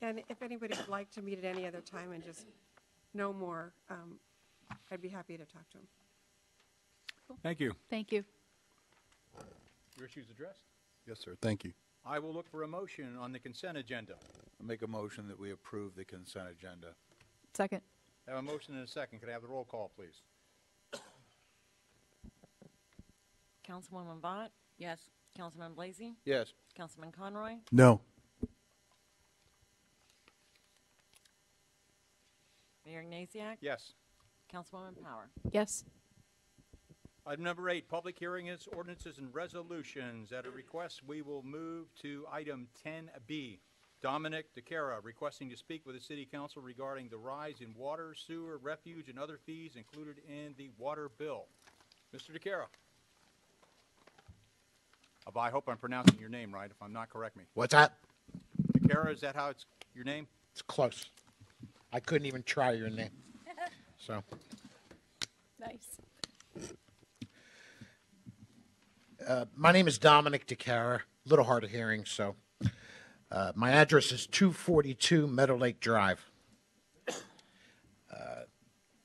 And if anybody would like to meet at any other time and just know more, I'd be happy to talk to him. Thank you. Thank you. Your issues addressed. Yes, sir. Thank you. I will look for a motion on the consent agenda. I make a motion that we approve the consent agenda. Second. I have a motion and a second. Could I have the roll call, please? Councilwoman Vaught? Yes. Councilman Blasey? Yes. Councilman Conroy? No. Mayor Ignatiak? Yes. Councilwoman Power? Yes. Item number 8, public hearings, ordinances, and resolutions. At a request, we will move to item 10B. Dominick DeCara requesting to speak with the City Council regarding the rise in water, sewer, refuge, and other fees included in the water bill. Mr. DeCara. I hope I'm pronouncing your name right. If I'm not, correct me. What's that? DeCara, is that how it's your name? It's close. I couldn't even try your name. So, Nice. my name is Dominick DeCara. A little hard of hearing, so my address is 242 Meadow Lake Drive.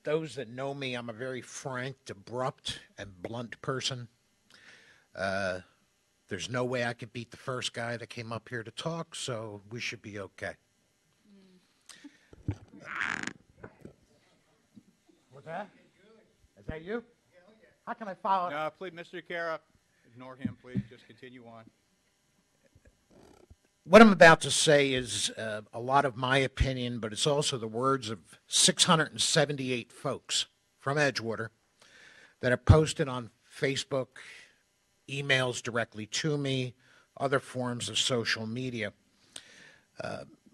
Those that know me, I'm a very frank, abrupt, and blunt person. There's no way I could beat the first guy that came up here to talk, so we should be okay. What's that? Is that you? How can I follow? No, please, Mr. DeCara, ignore him, please. Just continue on. What I'm about to say is a lot of my opinion, but it's also the words of 678 folks from Edgewater that have posted on Facebook, emails directly to me, other forms of social media.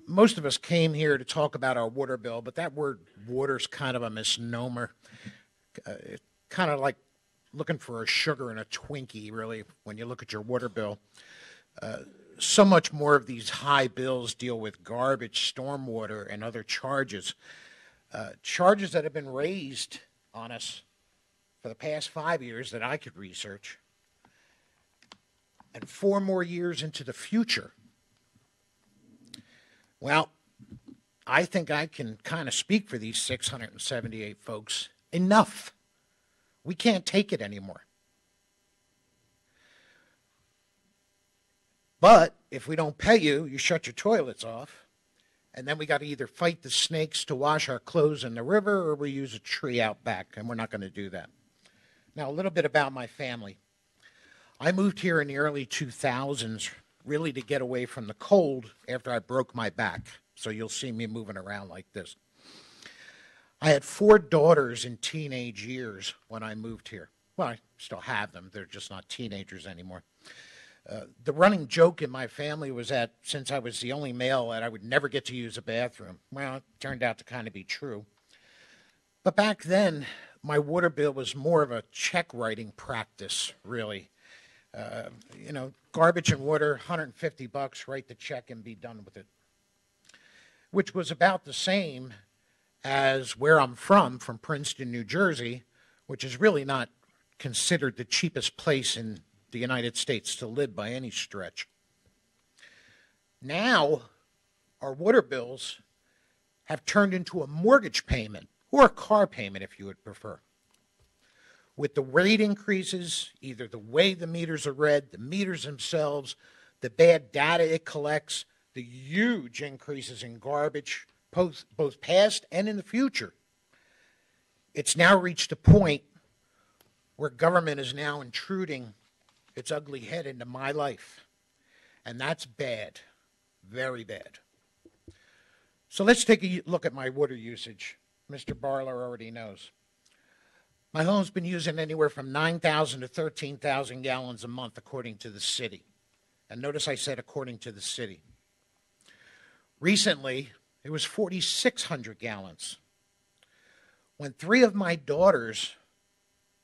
Most of us came here to talk about our water bill, but that word water is kind of a misnomer. It's kind of like looking for a sugar in a Twinkie, really, when you look at your water bill. So much more of these high bills deal with garbage, stormwater, and other charges. Charges that have been raised on us for the past 5 years that I could research, and 4 more years into the future. Well, I think I can kind of speak for these 678 folks. Enough. We can't take it anymore. But if we don't pay you, you shut your toilets off, and then we got to either fight the snakes to wash our clothes in the river, or we use a tree out back, and we're not going to do that. Now, a little bit about my family. I moved here in the early 2000s, really to get away from the cold after I broke my back. So you'll see me moving around like this. I had 4 daughters in teenage years when I moved here. Well, I still have them. They're just not teenagers anymore. The running joke in my family was that since I was the only male, that I would never get to use a bathroom. Well, it turned out to kind of be true. But back then, my water bill was more of a check writing practice, really. Garbage and water, $150, write the check and be done with it. Which was about the same as where I'm from Princeton, New Jersey, which is really not considered the cheapest place in the United States to live by any stretch. Now, our water bills have turned into a mortgage payment, or a car payment if you would prefer. With the rate increases, either the way the meters are read, the meters themselves, the bad data it collects, the huge increases in garbage, both past and in the future, it's now reached a point where government is now intruding its ugly head into my life. And that's bad, very bad. So let's take a look at my water usage. Mr. Barlow already knows. My home's been using anywhere from 9,000 to 13,000 gallons a month, according to the city. And notice I said according to the city. Recently, it was 4,600 gallons. When 3 of my daughters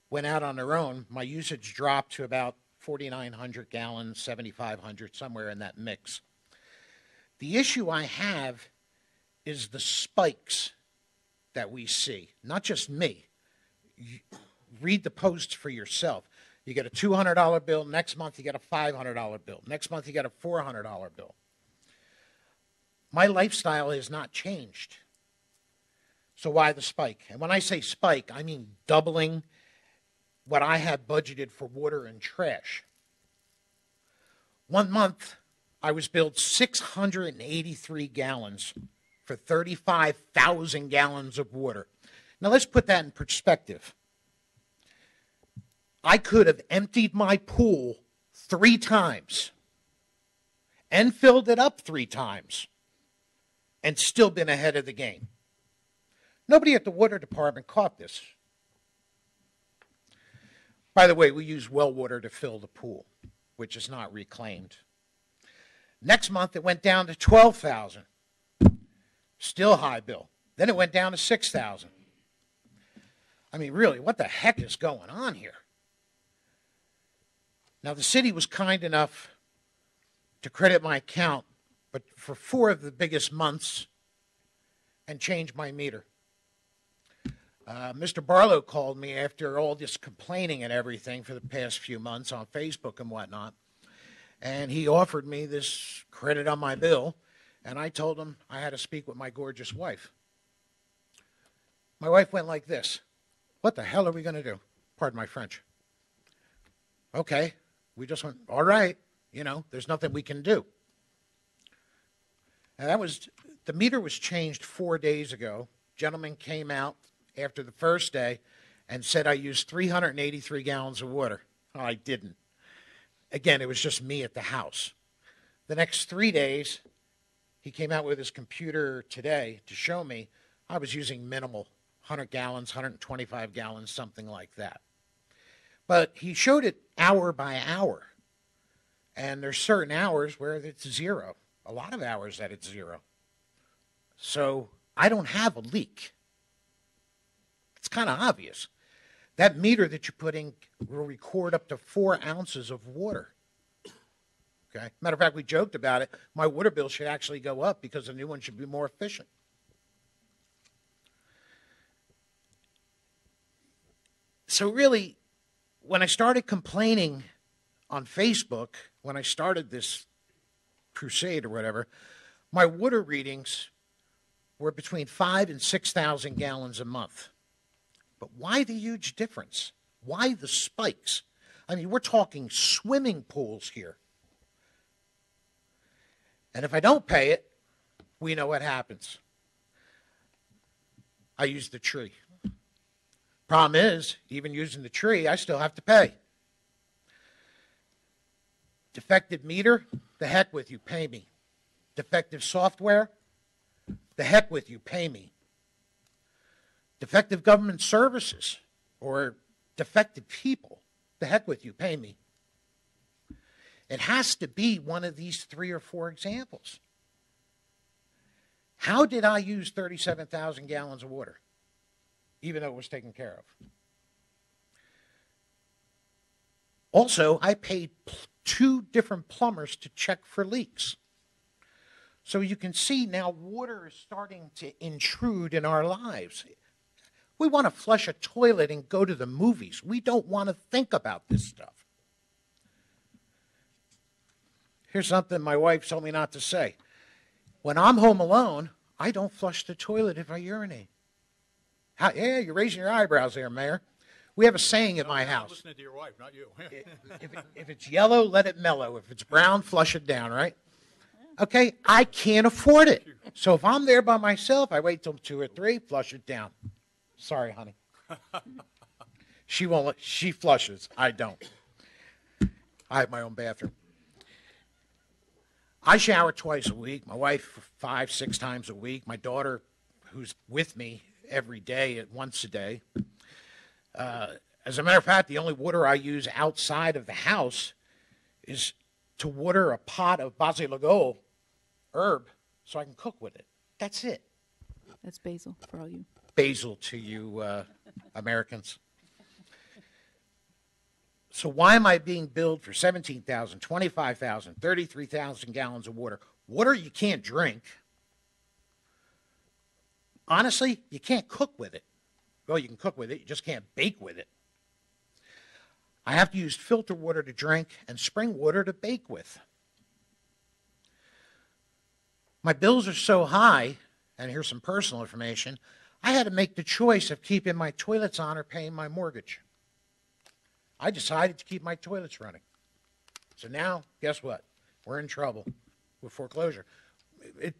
went out on their own, my usage dropped to about 4,900 gallons, 7,500, somewhere in that mix. The issue I have is the spikes that we see, not just me. Read the posts for yourself. You get a $200 bill. Next month, you get a $500 bill. Next month, you get a $400 bill. my lifestyle has not changed. So why the spike? And when I say spike, I mean doubling what I had budgeted for water and trash. 1 month, I was billed 683 gallons for 35,000 gallons of water. Now let's put that in perspective. I could have emptied my pool 3 times and filled it up 3 times and still been ahead of the game. Nobody at the water department caught this. By the way, we use well water to fill the pool, which is not reclaimed. Next month, it went down to 12,000. Still high bill. Then it went down to 6,000. I mean, really, what the heck is going on here? Now, the city was kind enough to credit my account, but for 4 of the biggest months, and change my meter. Mr. Barlow called me after all this complaining and everything for the past few months on Facebook and whatnot, and he offered me this credit on my bill, and I told him I had to speak with my gorgeous wife. My wife went like this: "What the hell are we going to do?" Pardon my French. Okay, we just went, all right, there's nothing we can do. And the meter was changed 4 days ago. Gentleman came out after the first day and said I used 383 gallons of water. Oh, I didn't. Again, it was just me at the house. The next 3 days, he came out with his computer today to show me I was using minimal, 100 gallons, 125 gallons, something like that. But he showed it hour by hour. And there's certain hours where it's 0. A lot of hours that it's 0. So I don't have a leak. It's kind of obvious. That meter that you put in will record up to 4 ounces of water. Okay. Matter of fact, we joked about it. My water bill should actually go up because the new one should be more efficient. So really, when I started complaining on Facebook, when I started this crusade or whatever, my water readings were between 5,000 and 6,000 gallons a month. But why the huge difference? Why the spikes? I mean, we're talking swimming pools here. And if I don't pay it, we know what happens. I use the tree. Problem is, even using the tree, I still have to pay. Defective meter, the heck with you, pay me. Defective software, the heck with you, pay me. Defective government services or defective people, the heck with you, pay me. It has to be one of these 3 or 4 examples. How did I use 37,000 gallons of water, even though it was taken care of? Also, I paid 2 different plumbers to check for leaks. So you can see now water is starting to intrude in our lives. We want to flush a toilet and go to the movies. We don't want to think about this stuff. Here's something my wife told me not to say. When I'm home alone, I don't flush the toilet if I urinate. Yeah, you're raising your eyebrows there, Mayor. We have a saying at my I'm house. listening to your wife, not you. If it's yellow, let it mellow. If it's brown, flush it down, right? Okay, I can't afford it. So if I'm there by myself, I wait till 2 or 3, flush it down. Sorry, honey. She flushes. I don't. I have my own bathroom. I shower twice a week. My wife 5, 6 times a week. My daughter, who's with me every day, once a day. As a matter of fact, the only water I use outside of the house is to water a pot of basilago herb so I can cook with it. That's it. That's basil for all you. Basil to you Americans. So why am I being billed for 17,000, 25,000, 33,000 gallons of water? Water you can't drink. Honestly, you can't cook with it. Well, you can cook with it, you just can't bake with it. I have to use filter water to drink and spring water to bake with. My bills are so high, and here's some personal information, I had to make the choice of keeping my toilets on or paying my mortgage. I decided to keep my toilets running. So now, guess what? We're in trouble with foreclosure.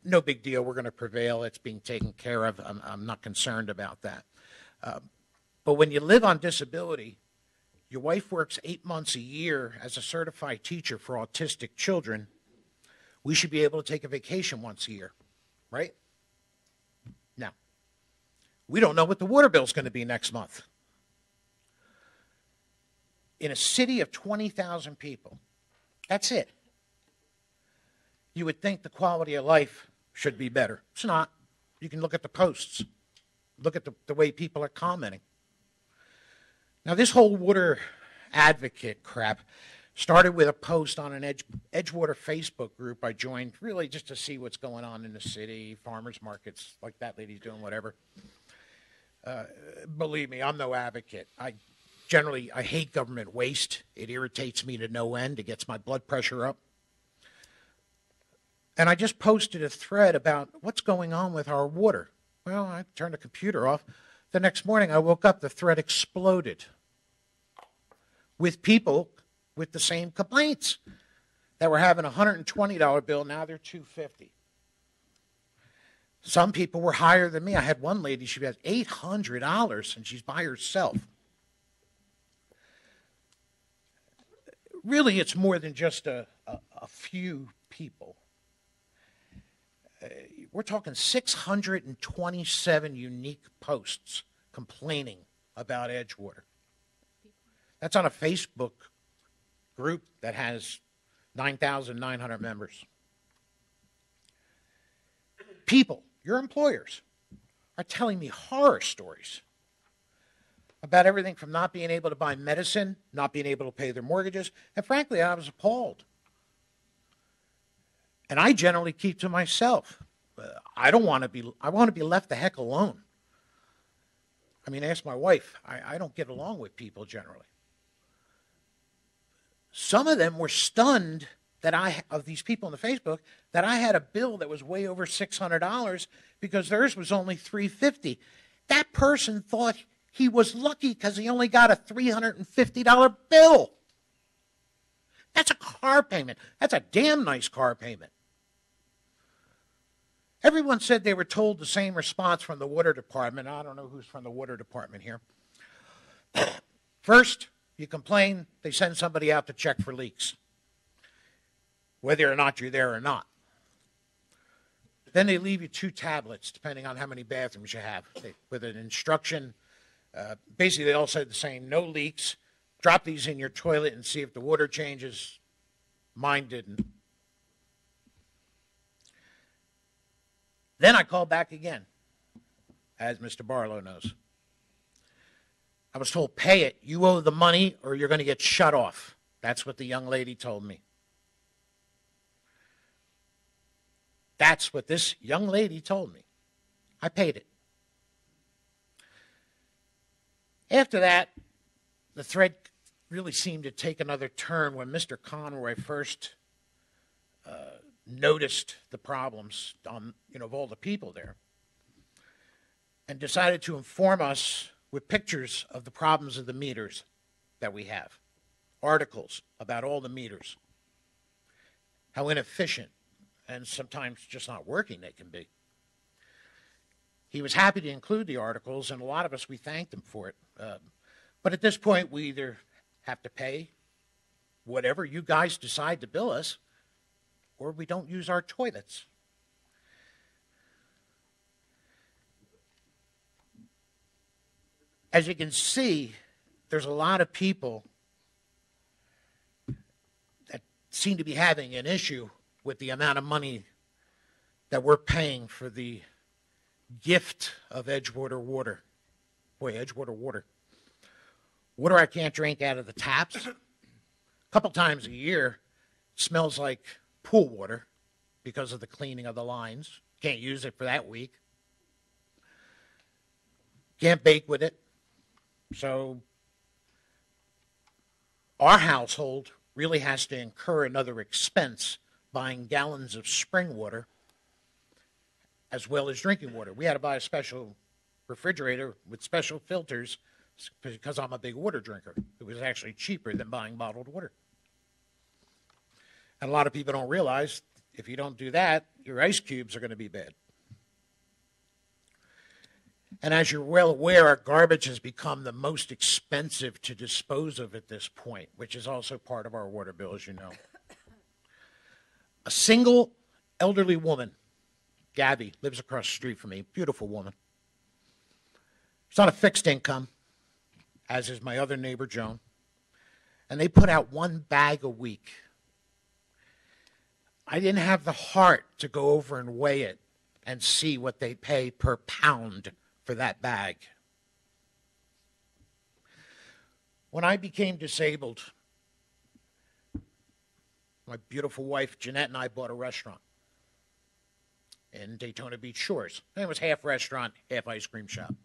No big deal. We're going to prevail. It's being taken care of. I'm not concerned about that. But when you live on disability, your wife works 8 months a year as a certified teacher for autistic children. We should be able to take a vacation once a year, right? Now, we don't know what the water bill is going to be next month. In a city of 20,000 people, that's it. You would think the quality of life should be better. It's not. You can look at the posts. Look at the way people are commenting. Now, this whole water advocate crap started with a post on an Edgewater Facebook group I joined, really just to see what's going on in the city, farmers markets, like that lady's doing whatever. Believe me, I'm no advocate. I hate government waste. It irritates me to no end. It gets my blood pressure up. And I just posted a thread about what's going on with our water. Well, I turned the computer off. The next morning I woke up, the thread exploded with people with the same complaints that were having a $120 bill. Now they're $250. Some people were higher than me. I had one lady, she has $800 and she's by herself. Really, it's more than just a few people. We're talking 627 unique posts complaining about Edgewater. That's on a Facebook group that has 9,900 members. People, your employers, are telling me horror stories about everything from not being able to buy medicine, not being able to pay their mortgages, and frankly, I was appalled. And I generally keep to myself. I want to be left the heck alone. I mean, ask my wife. I don't get along with people generally. Some of them were stunned of these people on the Facebook, that I had a bill that was way over $600 because theirs was only $350. That person thought he was lucky because he only got a $350 bill. That's a car payment. That's a damn nice car payment. Everyone said they were told the same response from the water department. I don't know who's from the water department here. First, you complain, they send somebody out to check for leaks, whether or not you're there or not. Then they leave you 2 tablets, depending on how many bathrooms you have, with an instruction. Basically, they all said the same: no leaks. Drop these in your toilet and see if the water changes. Mine didn't. Then I called back again, as Mr. Barlow knows. I was told, pay it. You owe the money or you're going to get shut off. That's what the young lady told me. That's what this young lady told me. I paid it. After that, the thread really seemed to take another turn when Mr. Conroy first noticed the problems of all the people there and decided to inform us with pictures of the problems of the meters that we have, articles about all the meters, how inefficient and sometimes just not working they can be. He was happy to include the articles, and a lot of us, we thanked him for it. But at this point, we either have to pay whatever you guys decide to bill us, or we don't use our toilets. As you can see, there's a lot of people that seem to be having an issue with the amount of money that we're paying for the gift of Edgewater water. Boy, Edgewater water. Water I can't drink out of the taps. A couple times a year, it smells like pool water because of the cleaning of the lines. Can't use it for that week. Can't bake with it. So our household really has to incur another expense buying gallons of spring water as well as drinking water. We had to buy a special refrigerator with special filters because I'm a big water drinker. It was actually cheaper than buying bottled water. And a lot of people don't realize if you don't do that, your ice cubes are going to be bad. And as you're well aware, our garbage has become the most expensive to dispose of at this point, which is also part of our water bill, as you know. A single elderly woman, Gabby, lives across the street from me, beautiful woman. She's on a fixed income, as is my other neighbor, Joan. And they put out 1 bag a week. I didn't have the heart to go over and weigh it and see what they pay per pound for that bag. When I became disabled, my beautiful wife, Jeanette, and I bought a restaurant in Daytona Beach Shores. And it was half restaurant, half ice cream shop.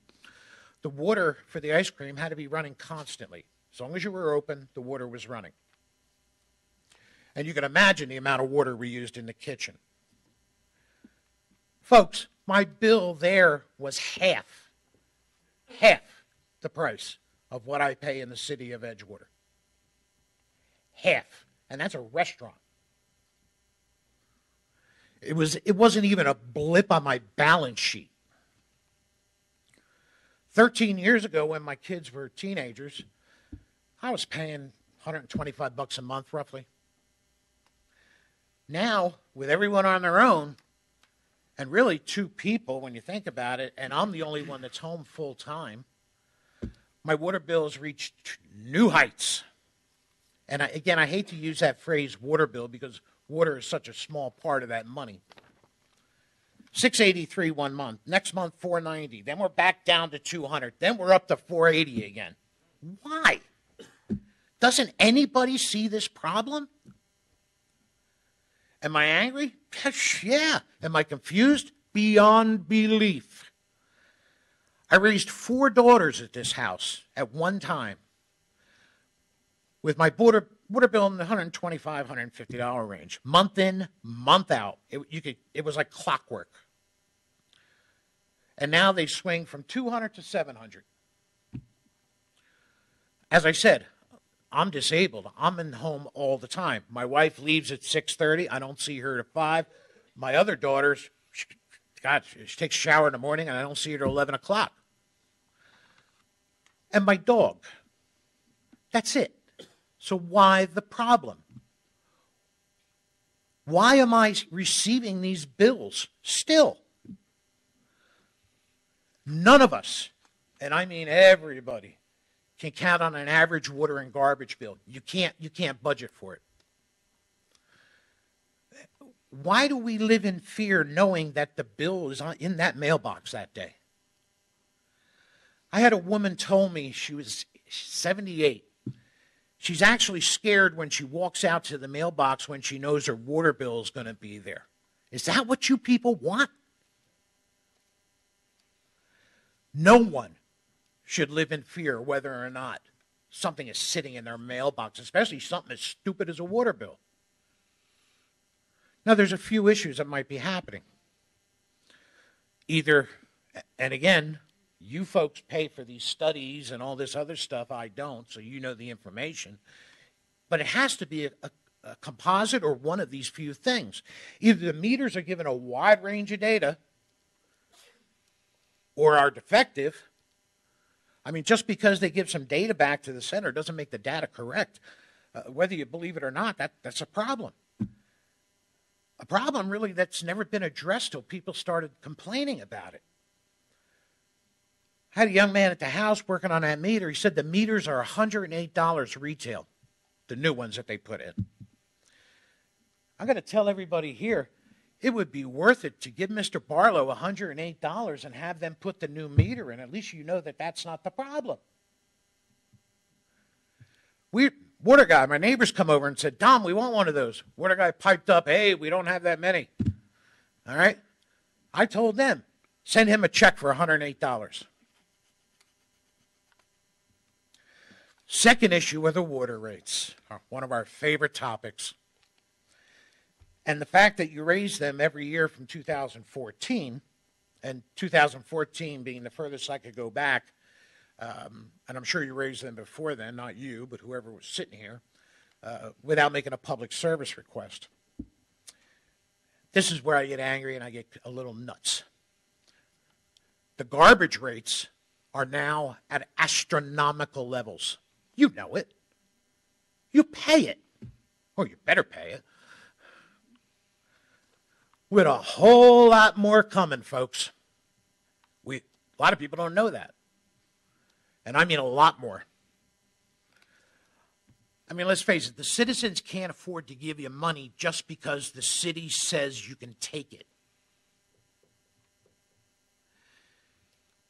The water for the ice cream had to be running constantly. As long as you were open, the water was running. And you can imagine the amount of water we used in the kitchen. Folks, my bill there was half the price of what I pay in the city of Edgewater. Half. And that's a restaurant. It wasn't even a blip on my balance sheet. 13 years ago, when my kids were teenagers, I was paying $125 a month, roughly. Now, with everyone on their own, and really 2 people when you think about it, and I'm the only one that's home full time, my water bill has reached new heights. And again, I hate to use that phrase water bill because water is such a small part of that money. $683 one month, next month $490, then we're back down to $200, then we're up to $480 again. Why? Doesn't anybody see this problem? Am I angry? Yeah. Am I confused? Beyond belief. I raised 4 daughters at this house at one time with my water bill in the $125, $150 range. Month in, month out. It was like clockwork. And now they swing from $200 to $700. As I said, I'm disabled. I'm in home all the time. My wife leaves at 6:30. I don't see her at 5. My other daughters, she takes a shower in the morning, and I don't see her till 11 o'clock. And my dog. That's it. So why the problem? Why am I receiving these bills still? None of us, and I mean everybody, can count on an average water and garbage bill. You can't budget for it. Why do we live in fear knowing that the bill is in that mailbox that day? I had a woman tell me, she was 78. She's actually scared when she walks out to the mailbox when she knows her water bill is going to be there. Is that what you people want? No one should live in fear whether or not something is sitting in their mailbox, especially something as stupid as a water bill. Now, there's a few issues that might be happening. Either, and again, you folks pay for these studies and all this other stuff. I don't, so you know the information. But it has to be a composite or one of these few things. Either the meters are given a wide range of data or are defective. I mean, just because they give some data back to the center doesn't make the data correct. Whether you believe it or not, that's a problem. A problem, really, that's never been addressed till people started complaining about it. I had a young man at the house working on that meter. He said the meters are $108 retail, the new ones that they put in. I'm going to tell everybody here, it would be worth it to give Mr. Barlow $108 and have them put the new meter in. At least you know that that's not the problem. Water guy, my neighbors come over and said, Dom, we want one of those. Water guy piped up, hey, we don't have that many. All right? I told them, send him a check for $108. Second issue are the water rates, one of our favorite topics. And the fact that you raise them every year from 2014 and 2014 being the furthest I could go back, and I'm sure you raised them before then, not you, but whoever was sitting here, without making a public service request. This is where I get angry and I get a little nuts. The garbage rates are now at astronomical levels. You know it. You pay it. Or you better pay it. With a whole lot more coming, folks. A lot of people don't know that. And I mean a lot more. I mean, let's face it, the citizens can't afford to give you money just because the city says you can take it.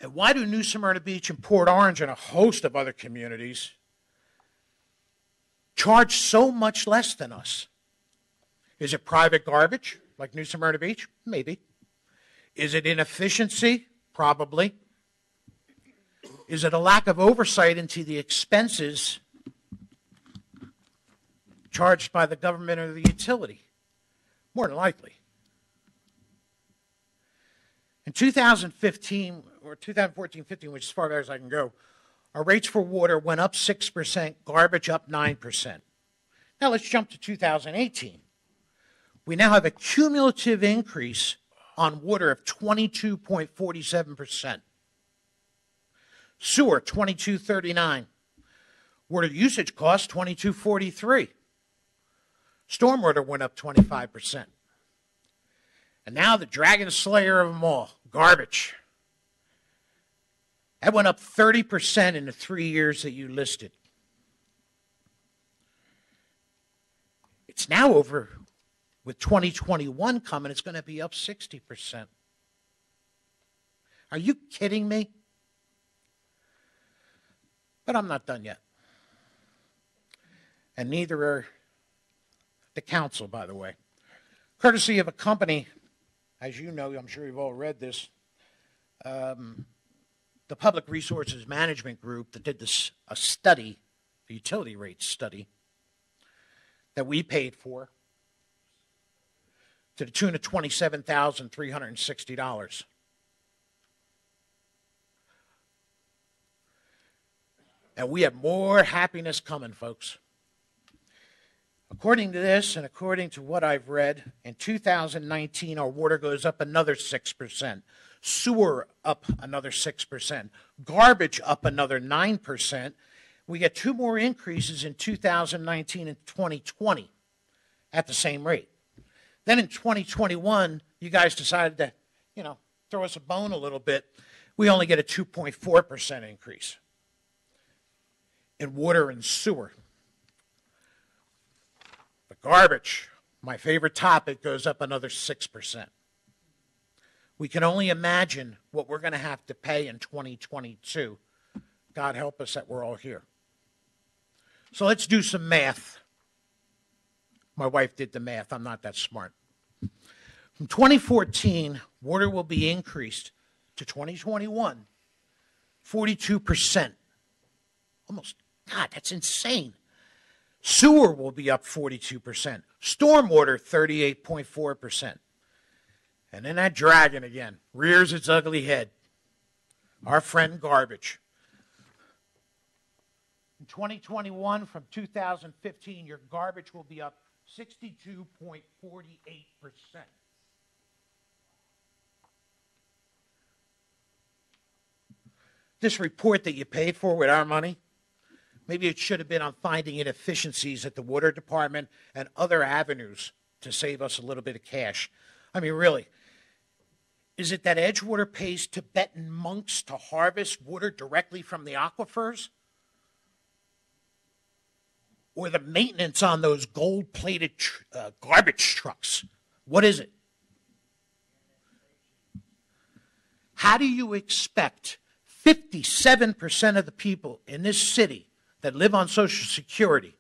And why do New Smyrna Beach and Port Orange and a host of other communities charge so much less than us? Is it private garbage, like New Smyrna Beach? Maybe. Is it inefficiency? Probably. Is it a lack of oversight into the expenses charged by the government or the utility? More than likely. In 2015, or 2014-15, which is as far as I can go, our rates for water went up 6%, garbage up 9%. Now let's jump to 2018. We now have a cumulative increase on water of 22.47%. Sewer, 22.39. Water usage cost, 22.43. Stormwater went up 25%. And now the dragon slayer of them all, garbage. That went up 30% in the 3 years that you listed. It's now over, with 2021 coming, it's going to be up 60%. Are you kidding me? But I'm not done yet. And neither are the council, by the way. Courtesy of a company, as you know, I'm sure you've all read this, the Public Resources Management Group that did a study, a utility rate study, that we paid for to the tune of $27,360. And we have more happiness coming, folks. According to this, and according to what I've read, in 2019, our water goes up another 6%. Sewer up another 6%. Garbage up another 9%. We get 2 more increases in 2019 and 2020 at the same rate. Then in 2021, you guys decided to, throw us a bone a little bit. We only get a 2.4% increase in water and sewer. The garbage, my favorite topic, goes up another 6%. We can only imagine what we're going to have to pay in 2022. God help us that we're all here. So let's do some math. My wife did the math. I'm not that smart. From 2014, water will be increased to 2021, 42%. Almost, God, that's insane. Sewer will be up 42%. Stormwater, 38.4%. And then that dragon again rears its ugly head. Our friend garbage. In 2021, from 2015, your garbage will be up 62.48%. This report that you paid for with our money, maybe it should have been on finding inefficiencies at the water department and other avenues to save us a little bit of cash. I mean, really, is it that Edgewater pays Tibetan monks to harvest water directly from the aquifers? Or the maintenance on those gold-plated garbage trucks? What is it? How do you expect 57% of the people in this city that live on Social Security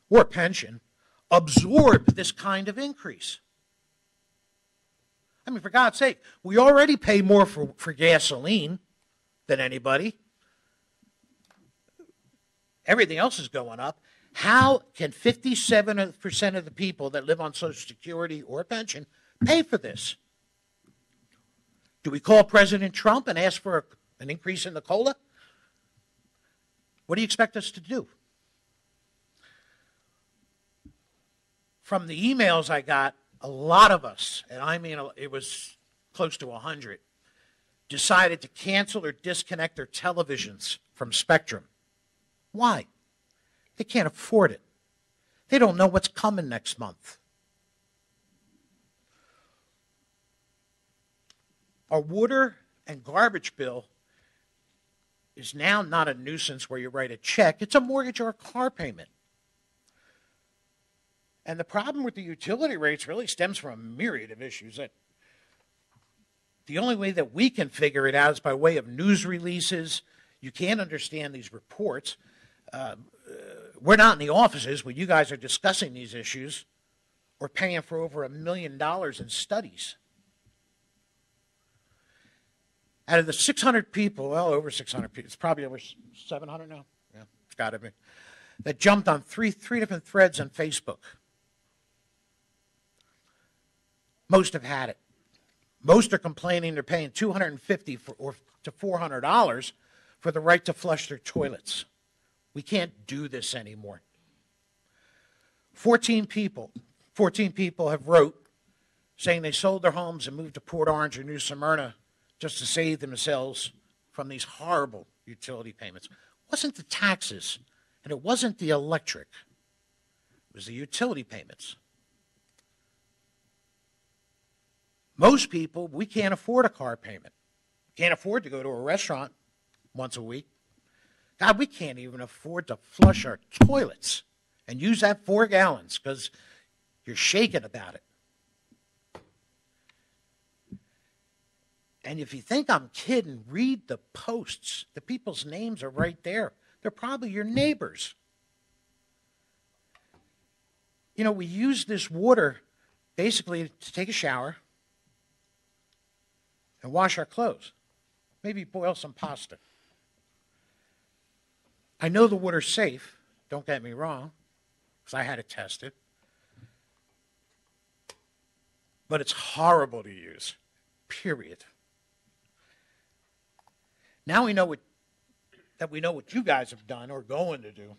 or pension absorb this kind of increase? I mean, for God's sake, we already pay more for gasoline than anybody. Everything else is going up. How can 57% of the people that live on Social Security or pension pay for this? Do we call President Trump and ask for an increase in the COLA? What do you expect us to do? From the emails I got, a lot of us, and I mean it was close to 100, decided to cancel or disconnect their televisions from Spectrum. Why? They can't afford it. They don't know what's coming next month. Our water and garbage bill is now not a nuisance where you write a check. It's a mortgage or a car payment. And the problem with the utility rates really stems from a myriad of issues. That the only way that we can figure it out is by way of news releases. You can't understand these reports. We're not in the offices when you guys are discussing these issues or paying for over $1 million in studies. Out of the 600 people, well, over 600 people, it's probably over 700 now. Yeah, it's got to be. That jumped on three different threads on Facebook. Most have had it. Most are complaining they're paying $250 to $400 for the right to flush their toilets. We can't do this anymore. 14 people have wrote saying they sold their homes and moved to Port Orange or New Smyrna just to save themselves from these horrible utility payments. It wasn't the taxes, and it wasn't the electric. It was the utility payments. Most people, we can't afford a car payment. Can't afford to go to a restaurant once a week. God, we can't even afford to flush our toilets and use that 4 gallons because you're shaking about it. And if you think I'm kidding, read the posts. The people's names are right there. They're probably your neighbors. You know, we use this water basically to take a shower and wash our clothes. Maybe boil some pasta. I know the water's safe, don't get me wrong, because I had it tested. But it's horrible to use, period. Now we know what you guys have done or going to do.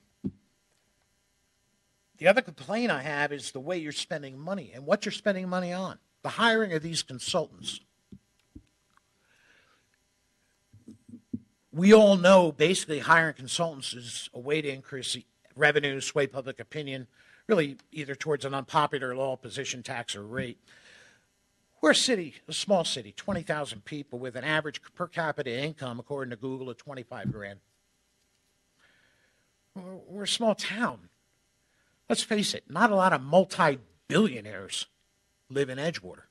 The other complaint I have is the way you're spending money and what you're spending money on. The hiring of these consultants. We all know basically hiring consultants is a way to increase revenue, sway public opinion, really either towards an unpopular law, position, tax, or rate. We're a small city, 20,000 people with an average per capita income, according to Google, of 25 grand. We're a small town. Let's face it, not a lot of multi-billionaires live in Edgewater.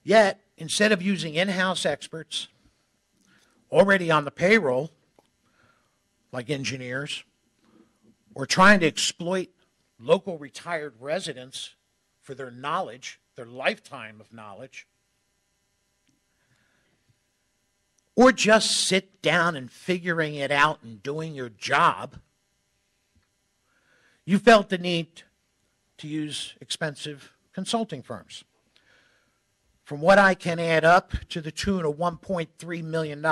Yet, instead of using in-house experts already on the payroll, like engineers, or trying to exploit local retired residents for their knowledge, their lifetime of knowledge, or just sit down and figuring it out and doing your job, you felt the need to use expensive consulting firms. From what I can add up, to the tune of $1.3 million.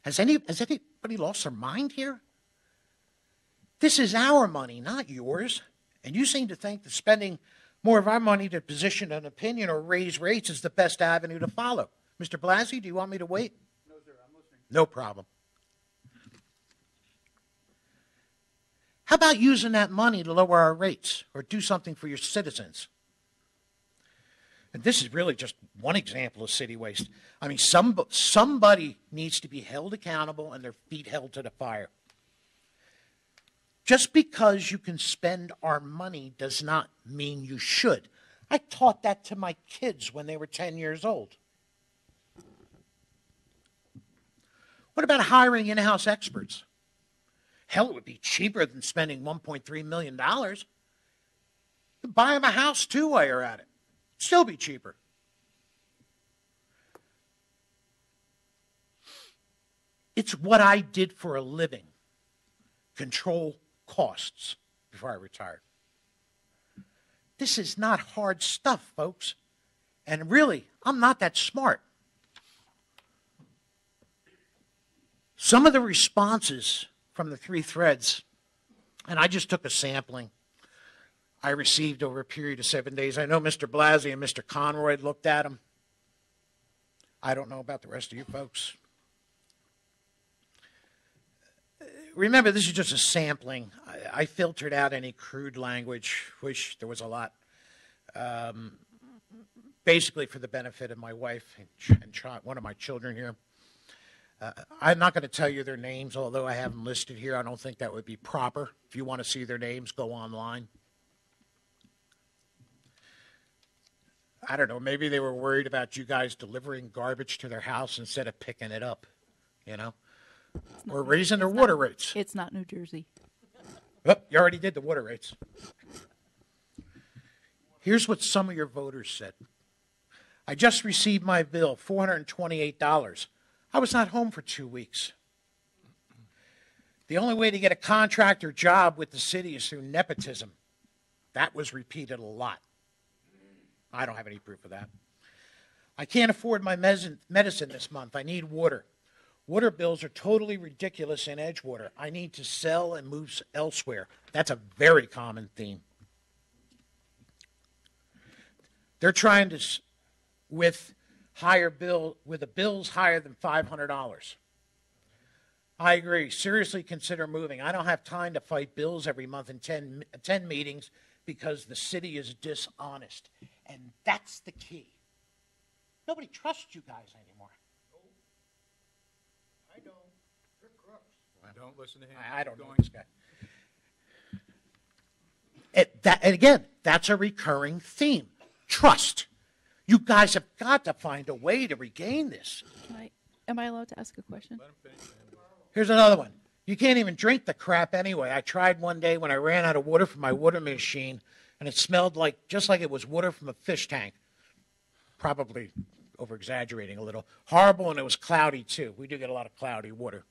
Has anybody lost their mind here? This is our money, not yours. And you seem to think that spending more of our money to position an opinion or raise rates is the best avenue to follow. Mr. Blasey, do you want me to wait? No, sir, I'm listening. No problem. How about using that money to lower our rates or do something for your citizens? And this is really just one example of city waste. I mean, somebody needs to be held accountable and their feet held to the fire. Just because you can spend our money does not mean you should. I taught that to my kids when they were 10 years old. What about hiring in-house experts? Hell, it would be cheaper than spending $1.3 million. You buy them a house too while you're at it. Still be cheaper. It's what I did for a living. Control costs before I retired. This is not hard stuff, folks. And really, I'm not that smart. Some of the responses from the 3 threads, and I just took a sampling, I received over a period of 7 days. I know Mr. Blasey and Mr. Conroy looked at them. I don't know about the rest of you folks. Remember, this is just a sampling. I filtered out any crude language, which there was a lot, basically for the benefit of my wife and one of my children here. I'm not going to tell you their names, although I have them listed here. I don't think that would be proper. If you want to see their names, go online. I don't know, maybe they were worried about you guys delivering garbage to their house instead of picking it up, you know, or raising their water rates. It's not New Jersey. Oh, you already did the water rates. Here's what some of your voters said. I just received my bill, $428. I was not home for 2 weeks. The only way to get a contract or job with the city is through nepotism. That was repeated a lot. I don't have any proof of that. I can't afford my medicine this month. I need water. Water bills are totally ridiculous in Edgewater. I need to sell and move elsewhere. That's a very common theme. They're trying to, with the bills higher than $500. I agree. Seriously consider moving. I don't have time to fight bills every month in 10 meetings because the city is dishonest. And that's the key. Nobody trusts you guys anymore. I don't. You're crooks. Don't listen to him. I don't know Going. this guy. And again, that's a recurring theme. Trust. You guys have got to find a way to regain this. Am I allowed to ask a question? Let him finish. Here's another one. You can't even drink the crap anyway. I tried one day when I ran out of water from my water machine, and it smelled just like it was water from a fish tank. Probably over-exaggerating a little. Horrible, and it was cloudy, too. We do get a lot of cloudy water.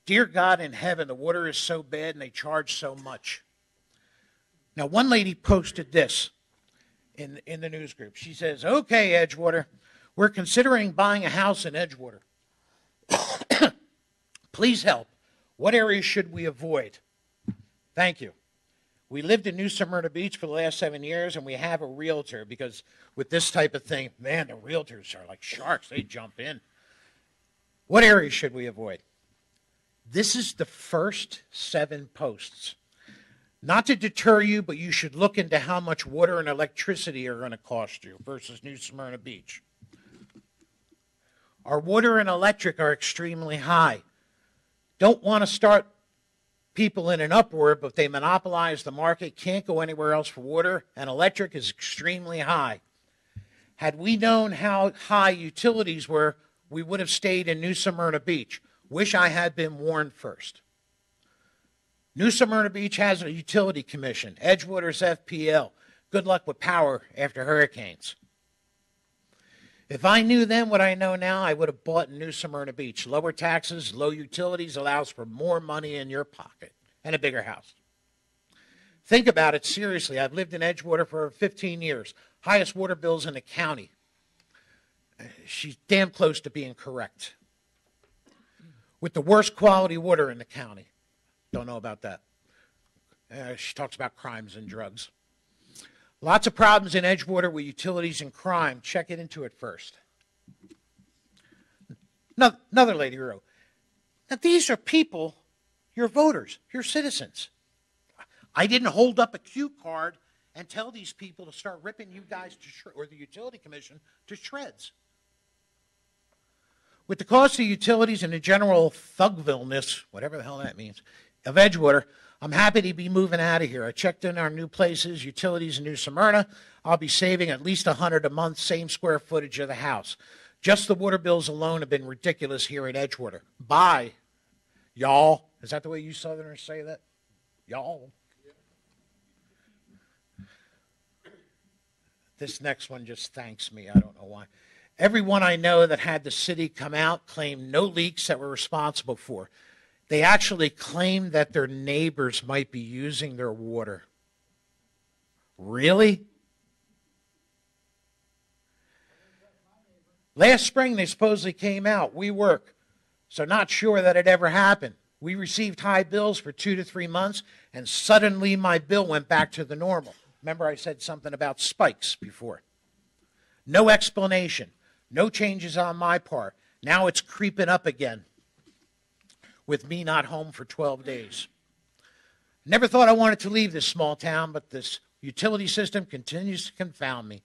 Dear God in heaven, the water is so bad and they charge so much. Now, one lady posted this in the news group. She says, okay, Edgewater, we're considering buying a house in Edgewater. Please help. What areas should we avoid? Thank you. We lived in New Smyrna Beach for the last 7 years, and we have a realtor because with this type of thing, man, the realtors are like sharks. They jump in. What areas should we avoid? This is the first 7 posts. Not to deter you, but you should look into how much water and electricity are going to cost you versus New Smyrna Beach. Our water and electric are extremely high. Don't want to start people in an uproar, but they monopolize the market, can't go anywhere else for water, and electric is extremely high. Had we known how high utilities were, we would have stayed in New Smyrna Beach. Wish I had been warned first. New Smyrna Beach has a utility commission. Edgewater's FPL. Good luck with power after hurricanes. If I knew then what I know now, I would have bought in New Smyrna Beach. Lower taxes, low utilities allows for more money in your pocket and a bigger house. Think about it seriously. I've lived in Edgewater for 15 years. Highest water bills in the county. She's damn close to being correct. With the worst quality water in the county. Don't know about that. She talks about crimes and drugs. Lots of problems in Edgewater with utilities and crime. Check it into it first. Another lady wrote, now these are people, your voters, your citizens. I didn't hold up a cue card and tell these people to start ripping you guys or the utility commission to shreds. With the cost of utilities and the general thugvilleness, whatever the hell that means, of Edgewater, I'm happy to be moving out of here. I checked in our new places, utilities in New Smyrna. I'll be saving at least $100 a month, same square footage of the house. Just the water bills alone have been ridiculous here in Edgewater. Bye, y'all. Is that the way you Southerners say that? Y'all. This next one just thanks me. I don't know why. Everyone I know that had the city come out claimed no leaks that were responsible for. They actually claimed that their neighbors might be using their water. Really? Last spring, they supposedly came out. We work, so not sure that it ever happened. We received high bills for 2 to 3 months, and suddenly my bill went back to the normal. Remember I said something about spikes before. No explanation. No changes on my part. Now it's creeping up again with me not home for 12 days. Never thought I wanted to leave this small town, but this utility system continues to confound me.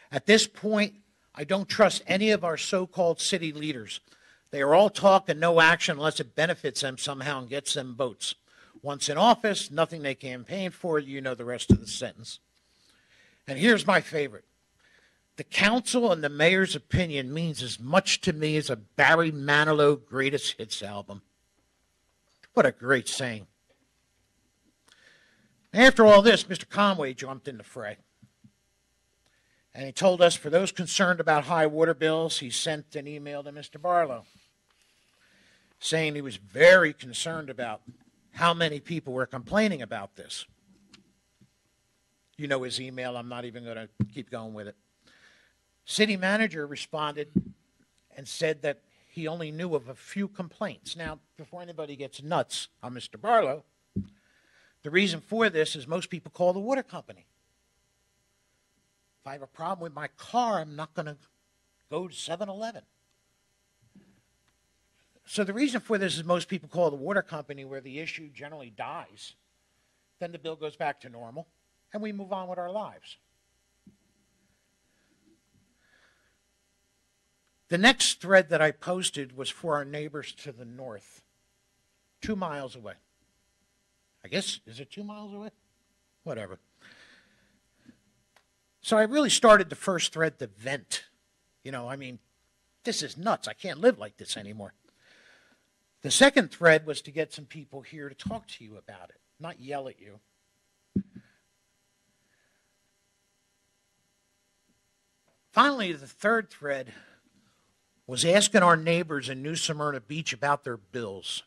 At this point, I don't trust any of our so-called city leaders. They are all talk and no action unless it benefits them somehow and gets them votes. Once in office, nothing they campaigned for, you know the rest of the sentence. And here's my favorite. The council and the mayor's opinion means as much to me as a Barry Manilow greatest hits album. What a great saying. After all this, Mr. Conway jumped in the fray. And he told us for those concerned about high water bills, he sent an email to Mr. Barlow saying he was very concerned about how many people were complaining about this. You know his email. I'm not even going to keep going with it. City manager responded and said that he only knew of a few complaints. Now, before anybody gets nuts on Mr. Barlow, the reason for this is most people call the water company. If I have a problem with my car, I'm not going to go to 7-Eleven. So the reason for this is most people call the water company where the issue generally dies. Then the bill goes back to normal, and we move on with our lives. The next thread that I posted was for our neighbors to the north, 2 miles away. I guess, is it 2 miles away? Whatever. So I really started the first thread to vent. This is nuts. I can't live like this anymore. The second thread was to get some people here to talk to you about it, not yell at you. Finally, the third thread was asking our neighbors in New Smyrna Beach about their bills.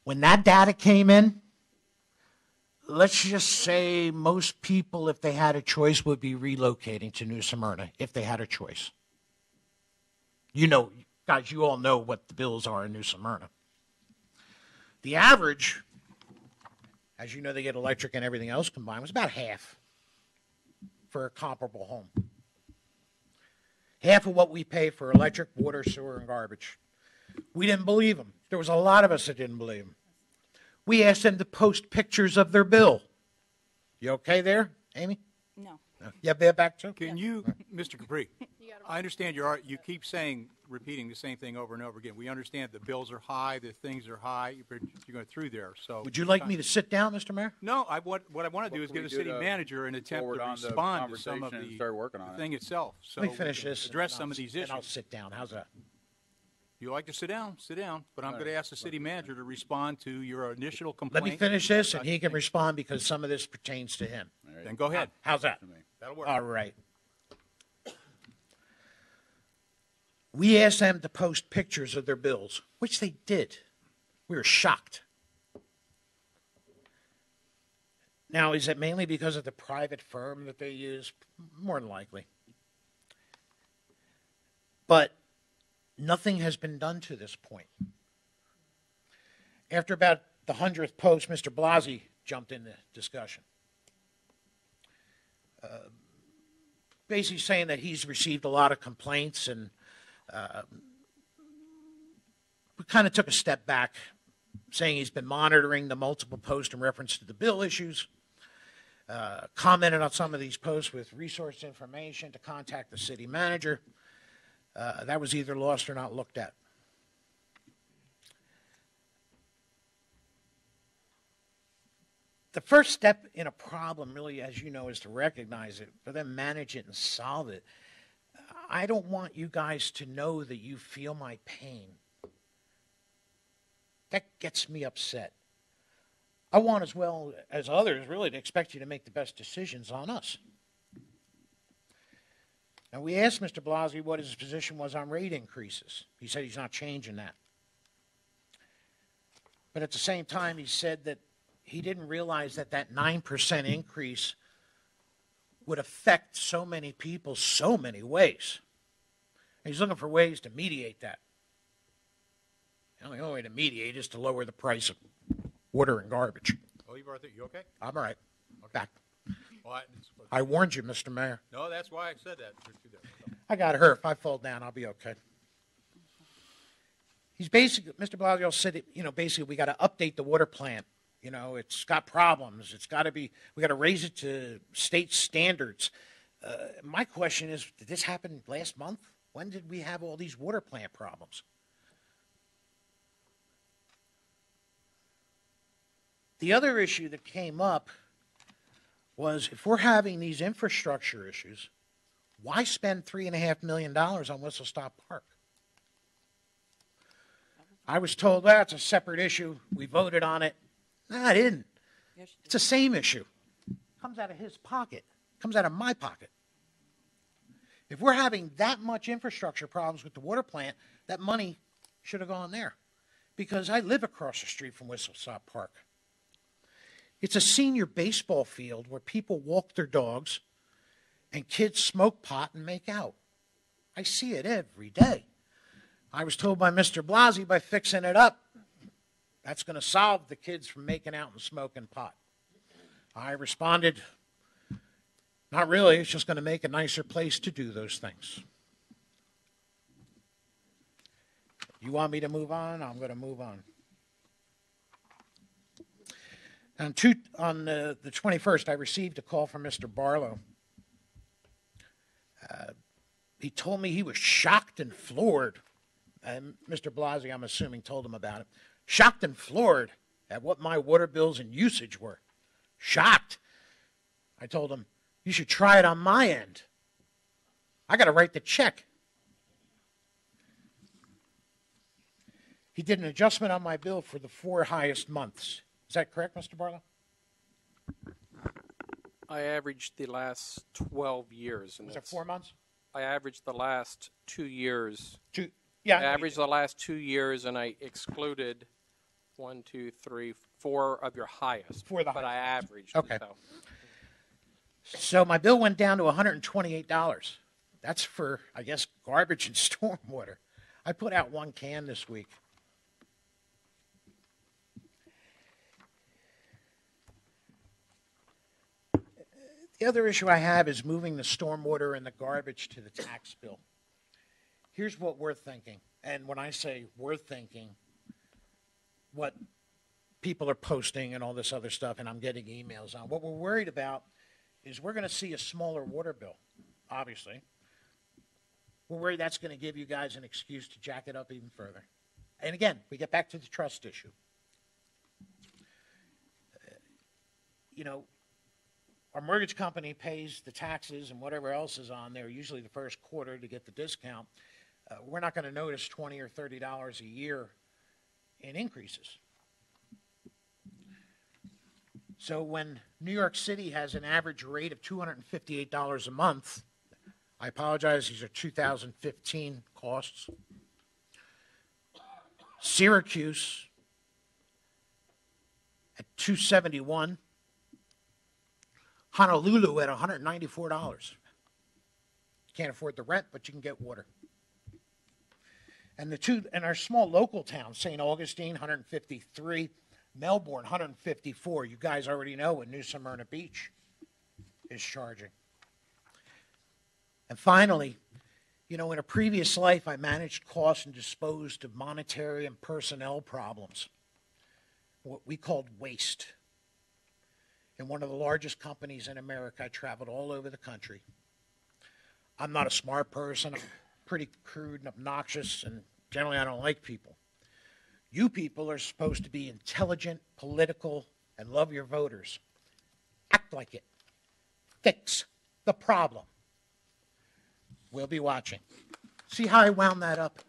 When that data came in, let's just say most people, if they had a choice, would be relocating to New Smyrna, if they had a choice. Guys, you all know what the bills are in New Smyrna. The average, as you know, they get electric and everything else combined, was about half for a comparable home. Half of what we pay for electric, water, sewer, and garbage. We didn't believe them. There was a lot of us that didn't believe them. We asked them to post pictures of their bill. You okay there, Amy? No. You have that back too? Can you, Mr. Capri, I understand you keep repeating the same thing over and over again. We understand the bills are high, the things are high, you're going through there. So would you like me to sit down, Mr. Mayor? No, what I want to do is give the city manager an attempt to respond to some of the thing itself. So let me finish this. Address some of these issues. And I'll sit down. How's that? You like to sit down? Sit down. But I'm going to ask the city manager to respond to your initial complaint. Let me finish this, and he can respond because some of this pertains to him. Then go ahead. How's that? That'll work. All right. We asked them to post pictures of their bills, which they did. We were shocked. Now, is it mainly because of the private firm that they use? More than likely. But nothing has been done to this point. After about the 100th post, Mr. Blasey jumped in the discussion. Basically saying that he's received a lot of complaints, and we kind of took a step back, saying he's been monitoring the multiple posts in reference to the bill issues, commented on some of these posts with resource information to contact the city manager. That was either lost or not looked at. The first step in a problem, really, as you know, is to recognize it, but then manage it and solve it. I don't want you guys to know that you feel my pain. That gets me upset. I want, as well as others, really to expect you to make the best decisions on us. Now, we asked Mr. Blasey what his position was on rate increases. He said he's not changing that. But at the same time, he said that he didn't realize that that 9% increase would affect so many people so many ways. And he's looking for ways to mediate that. And the only way to mediate is to lower the price of water and garbage. Oh, Arthur, you okay? I'm all right. Back. Well, I warned you, Mr. Mayor. no, that's why I said that. I got hurt. If I fall down, I'll be okay. He's basically, Mr. Blasio said, basically we got to update the water plant. It's got problems. It's got to be, we got to raise it to state standards. My question is, did this happen last month? When did we have all these water plant problems? The other issue that came up was if we're having these infrastructure issues, why spend $3.5 million on Whistle Stop Park? I was told that's a separate issue. We voted on it. No, I didn't. It's the same issue. It comes out of his pocket. It comes out of my pocket. If we're having that much infrastructure problems with the water plant, that money should have gone there. Because I live across the street from Whistle Stop Park. It's a senior baseball field where people walk their dogs and kids smoke pot and make out. I see it every day. I was told by Mr. Blasey by fixing it up, that's going to solve the kids from making out and smoking pot. I responded, not really, it's just going to make a nicer place to do those things. You want me to move on? I'm going to move on. On the 21st, I received a call from Mr. Barlow. He told me he was shocked and floored. And Mr. Blasey, I'm assuming, told him about it. Shocked and floored at what my water bills and usage were. Shocked. I told him, you should try it on my end. I got to write the check. He did an adjustment on my bill for the 4 highest months. Is that correct, Mr. Barlow? I averaged the last 12 years. Was it 4 months? I averaged the last 2 years. Yeah. I averaged the last 2 years, and I excluded 1, 2, 3, 4 of your highest. But I averaged. Okay. So my bill went down to $128. That's for, I guess, garbage and stormwater. I put out 1 can this week. The other issue I have is moving the stormwater and the garbage to the tax bill. Here's what we're thinking, and when I say we're thinking, what people are posting and all this other stuff, and I'm getting emails on, what we're worried about is we're going to see a smaller water bill, obviously. We're worried that's going to give you guys an excuse to jack it up even further. And again, we get back to the trust issue. Our mortgage company pays the taxes and whatever else is on there, usually the first quarter to get the discount. We're not going to notice $20 or $30 a year in increases. So when New York City has an average rate of $258 a month, I apologize, these are 2015 costs. Syracuse at $271. Honolulu at $194. Can't afford the rent, but you can get water. And our small local towns, St. Augustine, 153, Melbourne, 154. You guys already know what New Smyrna Beach is charging. And finally, in a previous life, I managed costs and disposed of monetary and personnel problems, what we called waste. In one of the largest companies in America, I traveled all over the country. I'm not a smart person. I'm pretty crude and obnoxious, and generally I don't like people. You people are supposed to be intelligent, political, and love your voters. Act like it. Fix the problem. We'll be watching. See how I wound that up?